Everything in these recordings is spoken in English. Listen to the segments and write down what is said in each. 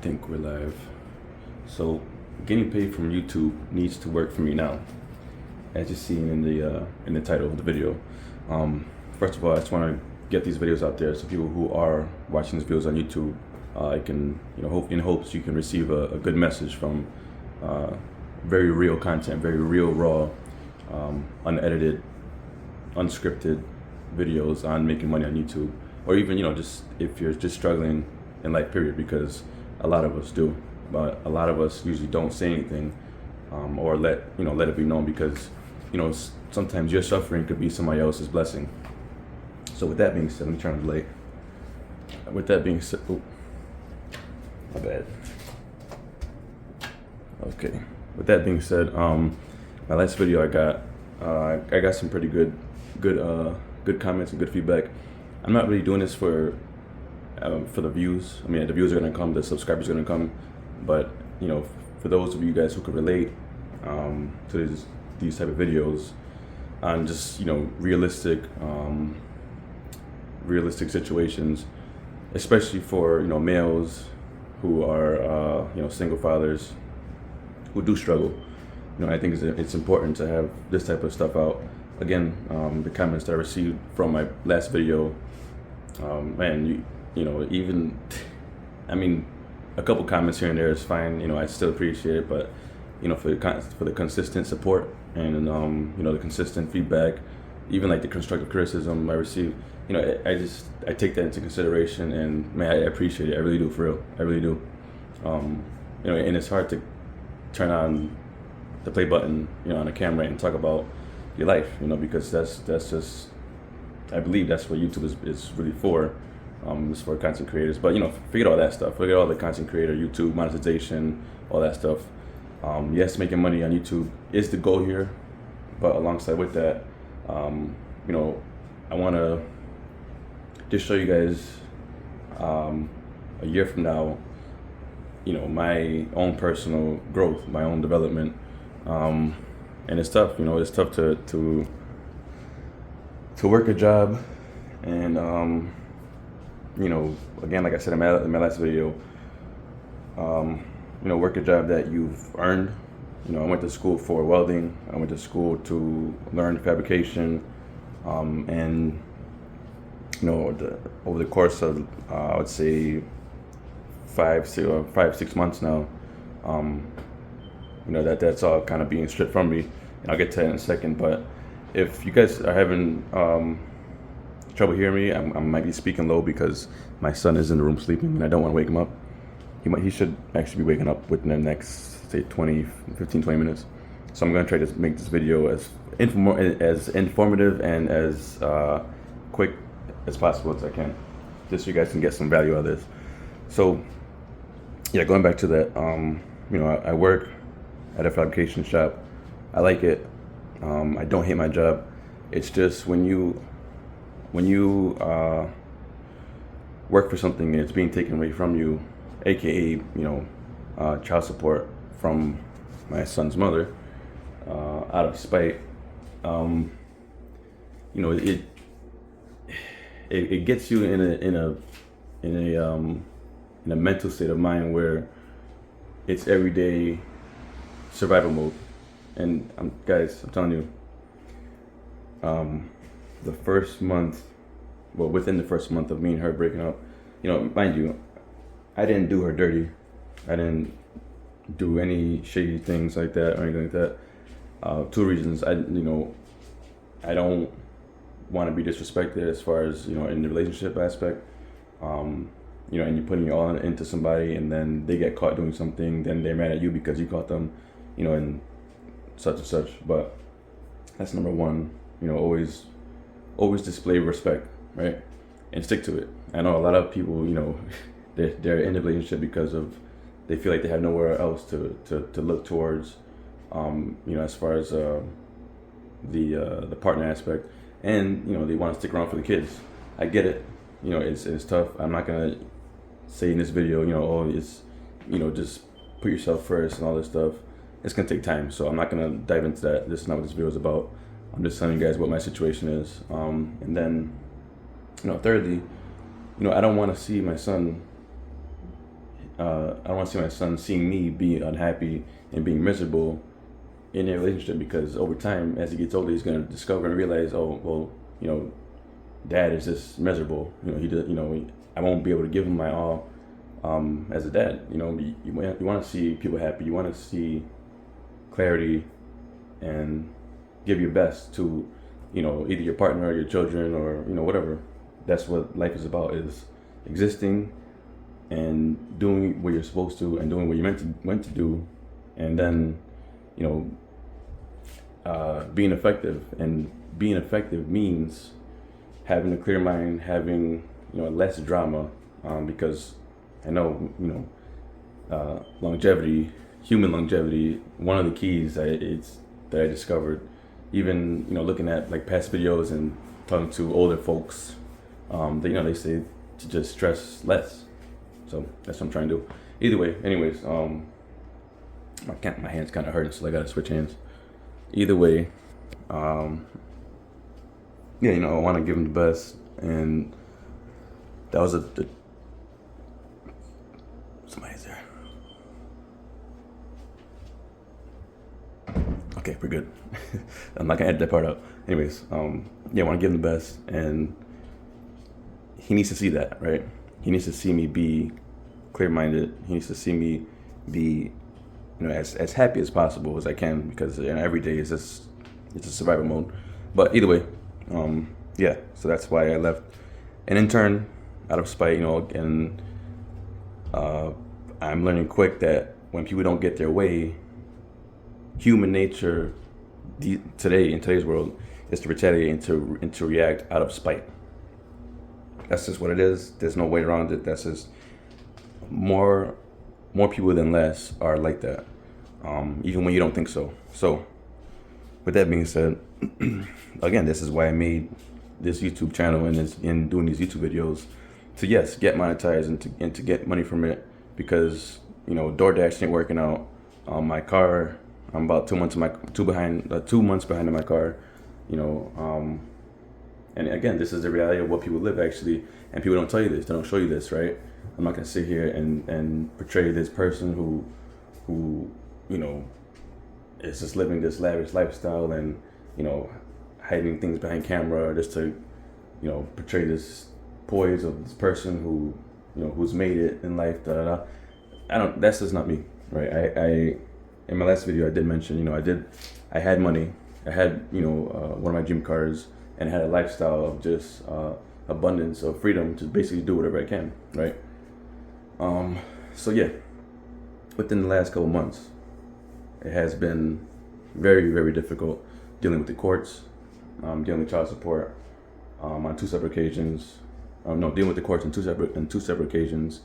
think we're live. So, getting paid from YouTube needs to work for me now, as you've seen in the title of the video. First of all, I just want to get these videos out there so people who are watching these videos on YouTube, can hope in hopes you can receive a good message from very real content, very real, raw, unedited, unscripted videos on making money on YouTube, or even just if you're just struggling in life, period, because a lot of us do, but a lot of us usually don't say anything, or let it be known, because sometimes your suffering could be somebody else's blessing. So with that being said, let me turn on the light. With that being said, oh, my bad. Okay. With that being said, my last video I got some pretty good comments and good feedback. I'm not really doing this for the views. I mean, the views are gonna come, the subscribers are gonna come, but for those of you guys who could relate to these type of videos on just realistic situations, especially for males who are single fathers who do struggle. I think it's important to have this type of stuff out. Again, the comments that I received from my last video, man, even, I mean, a couple comments here and there is fine. I still appreciate it, but for the consistent support and the consistent feedback, even like the constructive criticism I receive, I take that into consideration, and man, I appreciate it. I really do, for real. I really do. And it's hard to turn on the play button, on the camera and talk about your life, because that's just, I believe that's what YouTube is really for. It's for content creators. But forget all that stuff. Forget all the content creator, YouTube monetization, all that stuff. Yes, making money on YouTube is the goal here, but alongside with that, I want to just show you guys a year from now, my own personal growth, my own development, and it's tough. It's tough to work a job, and again, like I said in my last video, work a job that you've earned. I went to school for welding. I went to school to learn fabrication, and over the course of I would say 5-6 months now, that's all kind of being stripped from me, and I'll get to that in a second. But if you guys are having trouble hearing me, I might be speaking low because my son is in the room sleeping, and I don't want to wake him up. He should actually be waking up within the next, say, 20 minutes. So I'm going to try to make this video as informative and as quick as possible as I can, just so you guys can get some value out of this. So yeah, going back to that, I work at a fabrication shop. I like it. I don't hate my job. It's just when you work for something and it's being taken away from you, aka child support from my son's mother, out of spite, it gets you in a mental state of mind where it's everyday survival mode. And guys, I'm telling you, within the first month of me and her breaking up, mind you, I didn't do her dirty. I didn't do any shady things like that or anything like that. Two reasons. I don't want to be disrespected as far as, in the relationship aspect. And you're putting your all into somebody, and then they get caught doing something, then they're mad at you because you caught them, and such and such. But that's number one. Always display respect, right? And stick to it. I know a lot of people, they're in a relationship because they feel like they have nowhere else to look towards, as far as the partner aspect, and they want to stick around for the kids. I get it. It's tough. I'm not gonna say in this video, it's just put yourself first and all this stuff. It's gonna take time, so I'm not gonna dive into that. This is not what this video is about. I'm just telling you guys what my situation is. And then, thirdly, I don't want to see my son I don't want to see my son seeing me be unhappy and being miserable in a relationship, because over time, as he gets older, he's going to discover and realize, oh, well, dad is just miserable. He does, I won't be able to give him my all as a dad. You want to see people happy. You want to see clarity and give your best to, either your partner or your children or, whatever. That's what life is about, is existing and doing what you're supposed to and doing what you're meant to do. And then, being effective. And being effective means having a clear mind, having less drama, because I know longevity, human longevity. One of the keys that I discovered, even looking at like past videos and talking to older folks, they say to just stress less. So that's what I'm trying to do. Either way, anyways, my hand's kind of hurting, so I gotta switch hands. Either way, I want to give him the best, and that was somebody's there. Okay, we're good. I'm not gonna edit that part out. Anyways, I want to give him the best, and he needs to see that, right? He needs to see me be clear-minded. He needs to see me be, as happy as possible as I can, because every day is just, it's a survival mode. But either way, so that's why I left an intern out of spite, and I'm learning quick that when people don't get their way, human nature in today's world is to retaliate and to react out of spite. That's just what it is. There's no way around it. That's just more people than less are like that, even when you don't think so. So with that being said, again, this is why I made this YouTube channel and doing these YouTube videos, to get monetized and to get money from it, because DoorDash ain't working out. My car, I'm about 2 months behind in my car. And again, this is the reality of what people live, actually, and people don't tell you this. They don't show you this, right? I'm not gonna sit here and portray this person who is just living this lavish lifestyle and hiding things behind camera just to portray this poise of this person who's made it in life. That's just not me, right? I in my last video I did mention I had money, I had one of my dream cars, and had a lifestyle of just abundance of freedom to basically do whatever I can, right? So within the last couple months, it has been very, very difficult dealing with the courts, dealing with child support on two separate occasions. Dealing with the courts on two separate occasions.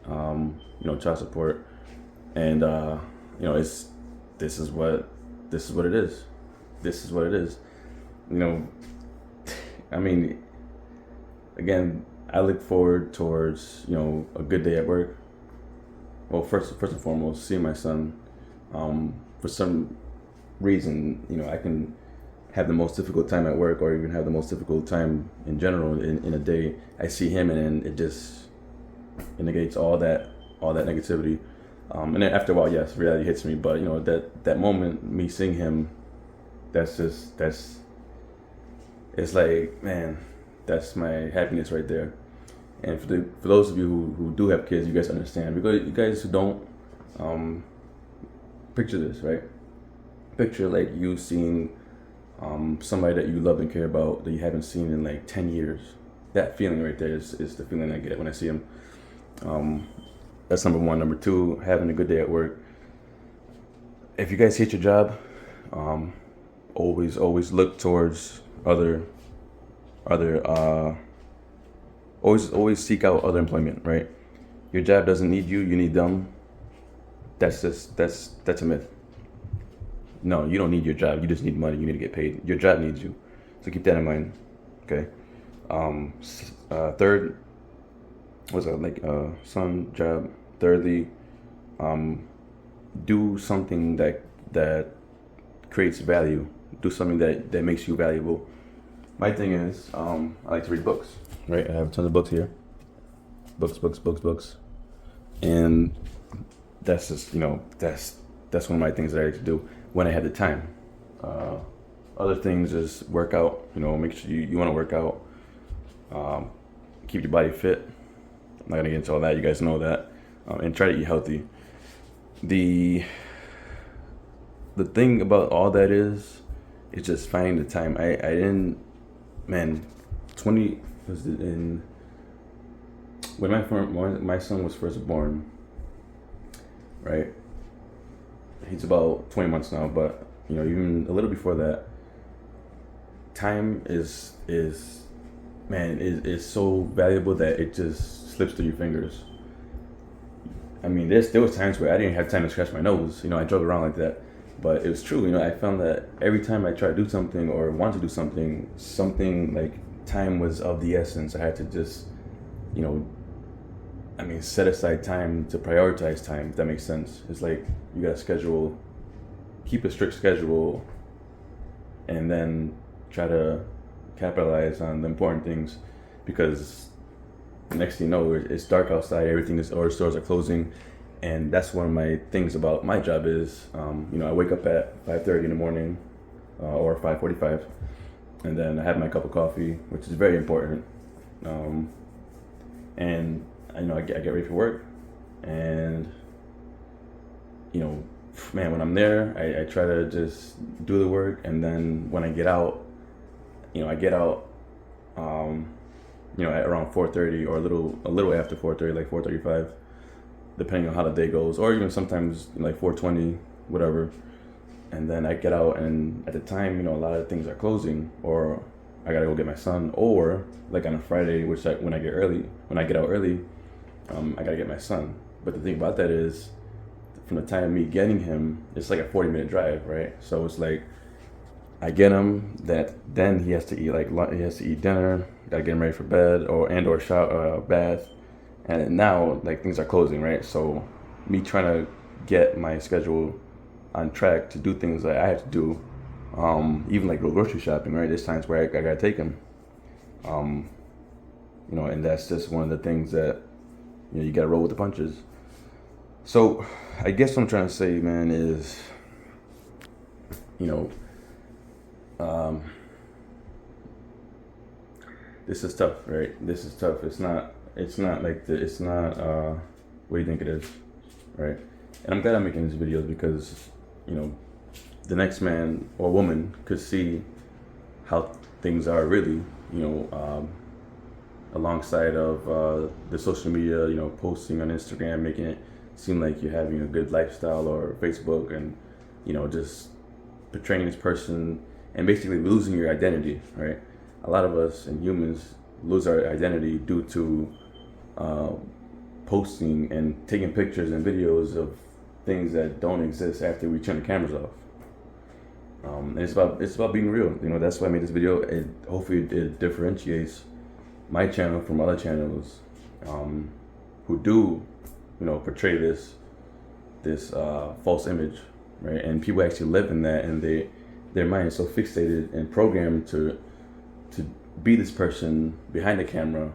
Child support, and this is what it is. This is what it is. I mean, again, I look forward towards a good day at work. Well, first and foremost, seeing my son. For some reason, I can have the most difficult time at work, or even have the most difficult time in general in a day. I see him, and it negates all that negativity. And then after a while, yes, reality hits me. But that moment, me seeing him, it's like, man, that's my happiness right there. And for those of you who do have kids, you guys understand. Because you guys who don't, picture this, right? Picture like you seeing somebody that you love and care about that you haven't seen in like 10 years. That feeling right there is the feeling I get when I see him. That's number one. Number two, having a good day at work. If you guys hate your job, always look towards always seek out other employment, right? Your job doesn't need you, you need them. That's a myth. No, you don't need your job, you just need money, you need to get paid. Your job needs you. So keep that in mind. Okay. Third was some job. Thirdly, do something that creates value. Do something that makes you valuable. My thing is, I like to read books, right? I have tons of books here. Books. And that's just, that's one of my things that I like to do when I have the time. Other things is work out. Make sure you want to work out. Keep your body fit. I'm not gonna get into all that. You guys know that. And try to eat healthy. The thing about all that is just finding the time. I didn't, man. 20 was it in when my son was first born. Right. He's about 20 months now, but even a little before that, time is so valuable that it just slips through your fingers. I mean, there was times where I didn't have time to scratch my nose. I joke around like that, but it was true. I found that every time I tried to do something or want to do something like time was of the essence. I had to just, set aside time to prioritize time, if that makes sense. It's like you got to keep a strict schedule, and then try to capitalize on the important things, because the next thing you know, it's dark outside, all the stores are closing. And that's one of my things about my job is, I wake up at 5:30 in the morning, or 5:45, and then I have my cup of coffee, which is very important. And I get ready for work, and man, when I'm there, I try to just do the work, and then when I get out, I get out, at around 4:30 or a little after 4:30, like 4:35, depending on how the day goes, or even sometimes like 4:20, whatever. And then I get out, and at the time, a lot of things are closing, or I gotta go get my son, or like on a Friday, when I get out early, I gotta get my son. But the thing about that is, from the time of me getting him, it's like a 40-minute drive, right? So it's like I get him, then he has to eat dinner, gotta get him ready for bed, or shower, bath, and now like things are closing, right? So me trying to get my schedule on track to do things that I have to do, even like go grocery shopping, right? There's times where I gotta take him, and that's just one of the things that you gotta roll with the punches. So I guess what I'm trying to say, man, is this is tough, right? This is tough. It's not what you think it is, right? And I'm glad I'm making these videos because the next man or woman could see how things are really, alongside of the social media, posting on Instagram, making it seem like you're having a good lifestyle, or Facebook, and just portraying this person and basically losing your identity, right? A lot of us and humans lose our identity due to posting and taking pictures and videos of things that don't exist after we turn the cameras off. And it's about being real. That's why I made this video. Hopefully it differentiates my channel from other channels who do portray this false image, right? And people actually live in that, and their mind is so fixated and programmed to be this person behind the camera.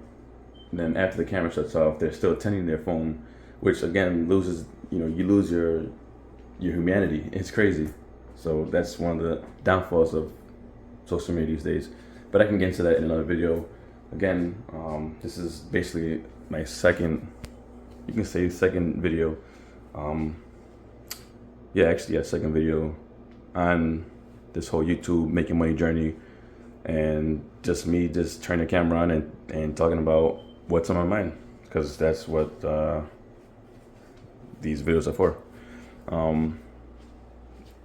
And then after the camera shuts off, they're still attending their phone, which again loses, you lose your humanity. It's crazy. So that's one of the downfalls of social media these days. But I can get into that in another video. Again, this is basically my second video. Second video on this whole YouTube making money journey, and just me turning the camera on and talking about what's on my mind, because that's what these videos are for.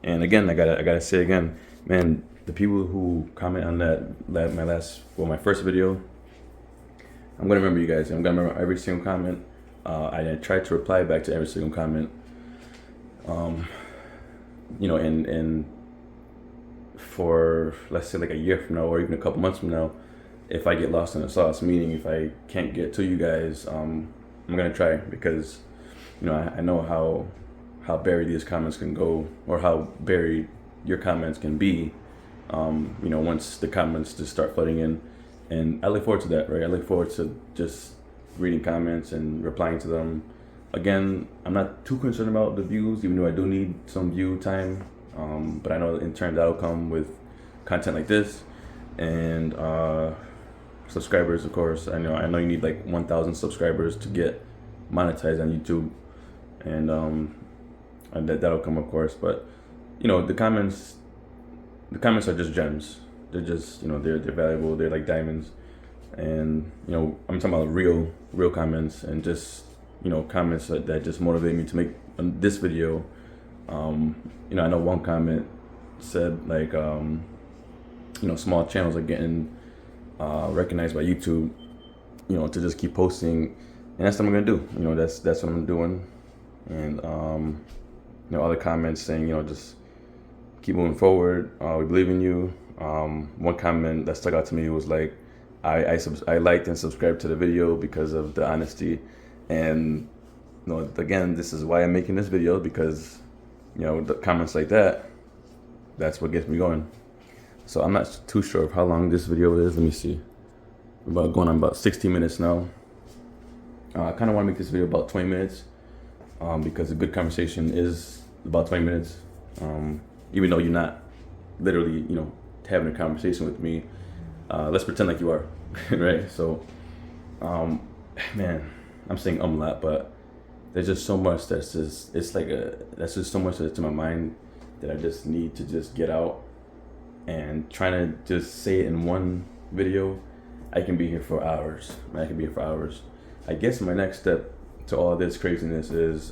And again, I gotta say again, man, the people who comment on my first video, I'm gonna remember you guys. I'm gonna remember every single comment. I tried to reply back to every single comment. And for, let's say, like a year from now, or even a couple months from now, if I get lost in the sauce, meaning if I can't get to you guys, I'm gonna try, because I know how buried these comments can go, or how buried your comments can be, once the comments just start flooding in. And I look forward to that, right? I look forward to just reading comments and replying to them. again, I'm not too concerned about the views, even though I do need some view time. But I know in turn that'll come with content like this and subscribers, of course. I know you need like 1,000 subscribers to get monetized on YouTube, and that'll come, of course. But the comments are just gems. They're just they're valuable. They're like diamonds, and I'm talking about real comments, and just comments that just motivate me to make this video. I know one comment said like small channels are getting recognized by YouTube, to just keep posting, and that's what I'm gonna do. That's what I'm doing, and other comments saying just keep moving forward. We believe in you. One comment that stuck out to me was like, I liked and subscribed to the video because of the honesty, and again, this is why I'm making this video, because the comments like that's what gets me going. So I'm not too sure of how long this video is. Let me see. We're going on about 60 minutes now. I kind of want to make this video about 20 minutes, because a good conversation is about 20 minutes. Even though you're not literally, having a conversation with me, let's pretend like you are, right? So, man, I'm saying a lot, but there's just so much that's just so much that's in my mind that I just need to just get out. And trying to just say it in one video, I can be here for hours. I guess my next step to all this craziness is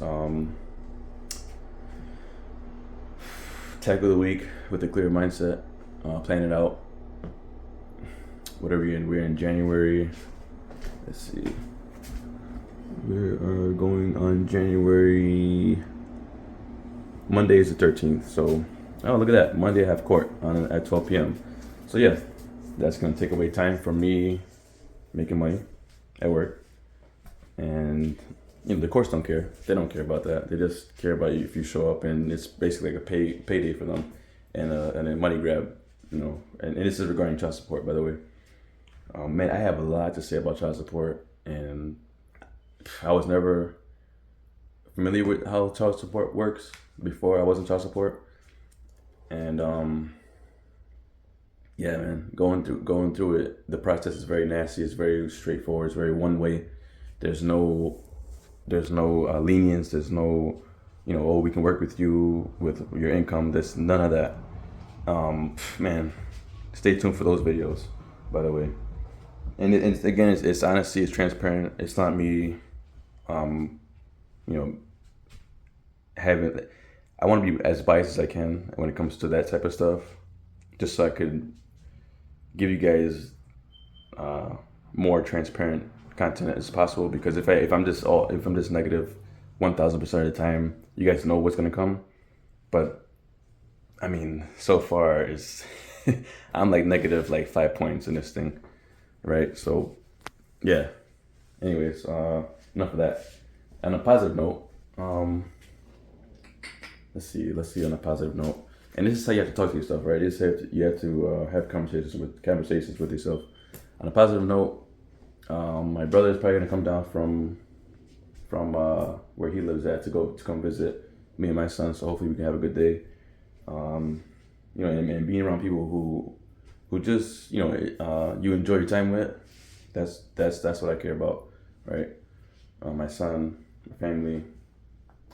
tackle the week with a clear mindset, plan it out. Whatever we're in January. Let's see. We are going on January. Monday is the 13th. So, oh, look at that. Monday I have court at 12 p.m. So yeah, that's gonna take away time from me making money at work. And the courts don't care. They don't care about that. They just care about you if you show up, and it's basically like a payday for them, and a money grab. And this is regarding child support, by the way. Man, I have a lot to say about child support, and I was never familiar with how child support works before I was in child support. And yeah, man, going through it, the process is very nasty. It's very straightforward. It's very one way. There's no lenience. There's no, oh, we can work with you with your income. There's none of that. Man, stay tuned for those videos, by the way. And again, it's honesty. It's transparent. It's not me, having. I want to be as biased as I can when it comes to that type of stuff, just so I could give you guys more transparent content as possible. Because if I'm just negative 1,000% of the time, you guys know what's gonna come. But I mean, so far is I'm like negative like 5 points in this thing, right? So yeah. Anyways, enough of that. On a positive note, let's see on a positive note. And this is how you have to talk to yourself, right? You have to have conversations with yourself. On a positive note, my brother is probably gonna come down from where he lives at to come visit me and my son. So hopefully we can have a good day. And being around people who just you enjoy your time with. That's what I care about, right? My son, my family.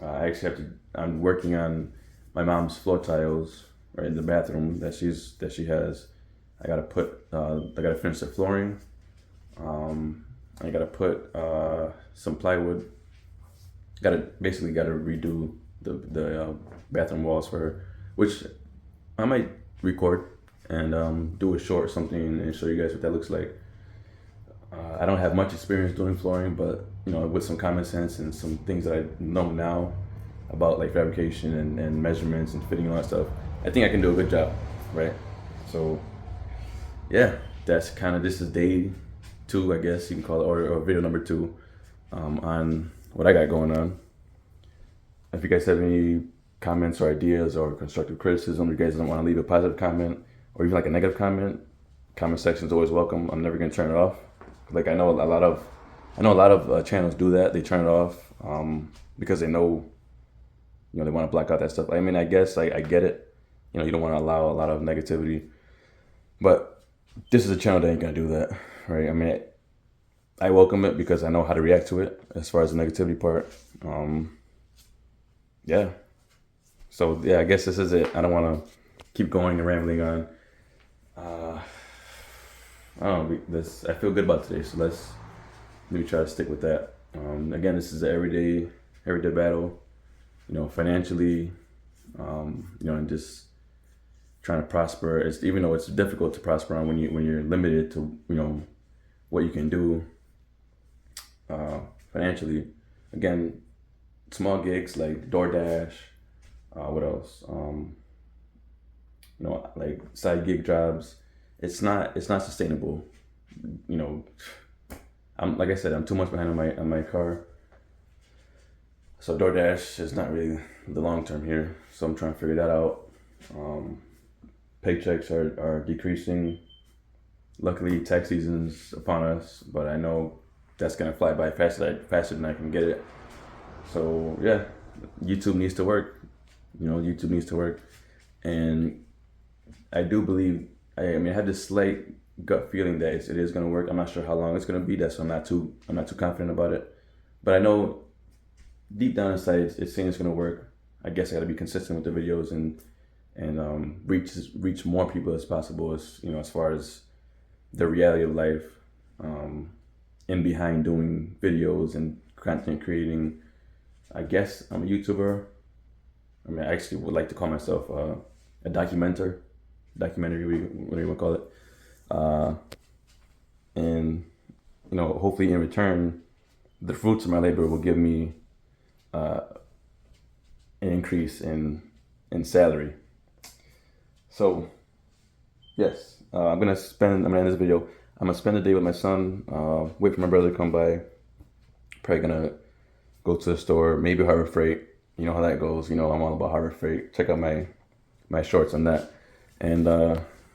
I actually I'm working on my mom's floor tiles right in the bathroom that she has. I gotta finish the flooring. I gotta put some plywood. Gotta redo the bathroom walls for her, which I might record and do a short or something and show you guys what that looks like. I don't have much experience doing flooring, but with some common sense and some things that I know now about like fabrication and measurements and fitting and all that stuff, I think I can do a good job, right? So yeah, this is day 2, I guess you can call it, or video number 2 on what I got going on. If you guys have any comments or ideas or constructive criticism, you guys don't want to leave a positive comment or even like a negative comment section is always welcome. I'm never gonna turn it off. Like I know a lot of channels do that. They turn it off. because they know, you know, they want to block out that stuff. I mean, I guess I get it. You know, you don't want to allow a lot of negativity, but this is a channel that ain't gonna do that, right? I mean, I welcome it because I know how to react to it as far as the negativity part. Yeah. So yeah, I guess this is it. I don't want to keep going and rambling on. I don't know. I feel good about today, so let me try to stick with that. Again, this is an everyday battle. You know, financially, you know, and just trying to prosper. It's, even though it's difficult to prosper on when you're limited to, you know, what you can do financially. Again, small gigs like DoorDash. What else? You know, like side gig jobs. It's not sustainable. You know, like I said, I'm 2 months behind on my car. So DoorDash is not really the long term here. So I'm trying to figure that out. Paychecks are decreasing. Luckily, tax season's upon us, but I know that's gonna fly by faster than I can get it. So yeah, YouTube needs to work. You know, YouTube needs to work, and I do believe. I mean, I have this slight gut feeling that it is gonna work. I'm not sure how long it's gonna be. That's why I'm not too confident about it. But I know deep down inside, it's saying it's gonna work. I guess I gotta be consistent with the videos and reach more people as possible. As you know, as far as the reality of life, in behind doing videos and content creating. I guess I'm a YouTuber. I mean, I actually would like to call myself a documentary, whatever you want to call it. And, you know, hopefully in return, the fruits of my labor will give me an increase in salary. So, yes, I'm gonna end this video. I'm gonna spend the day with my son, wait for my brother to come by. Probably gonna go to the store, maybe Harbor Freight. You know how that goes. You know, I'm all about Harbor Freight. Check out my shorts on that. And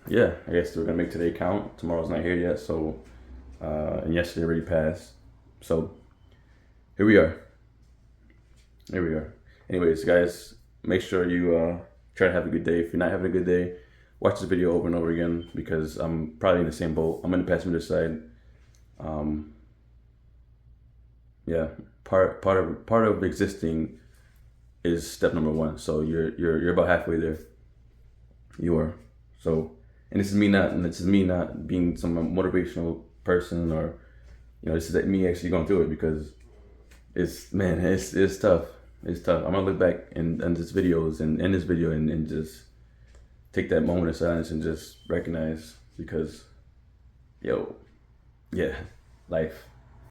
yeah, I guess we're gonna make today count. Tomorrow's not here yet, so and yesterday already passed. So here we are. Anyways, guys, make sure you try to have a good day. If you're not having a good day, watch this video over and over again, because I'm probably in the same boat. I'm in the passenger side. Yeah, part of existing is step number 1. So you're about halfway there. You are. So, and this is me not being some motivational person, or, you know, this is me actually going through it, because it's tough. It's tough. I'm gonna look back and this videos and end this video and just take that moment of silence and just recognize, because, yo, yeah, life.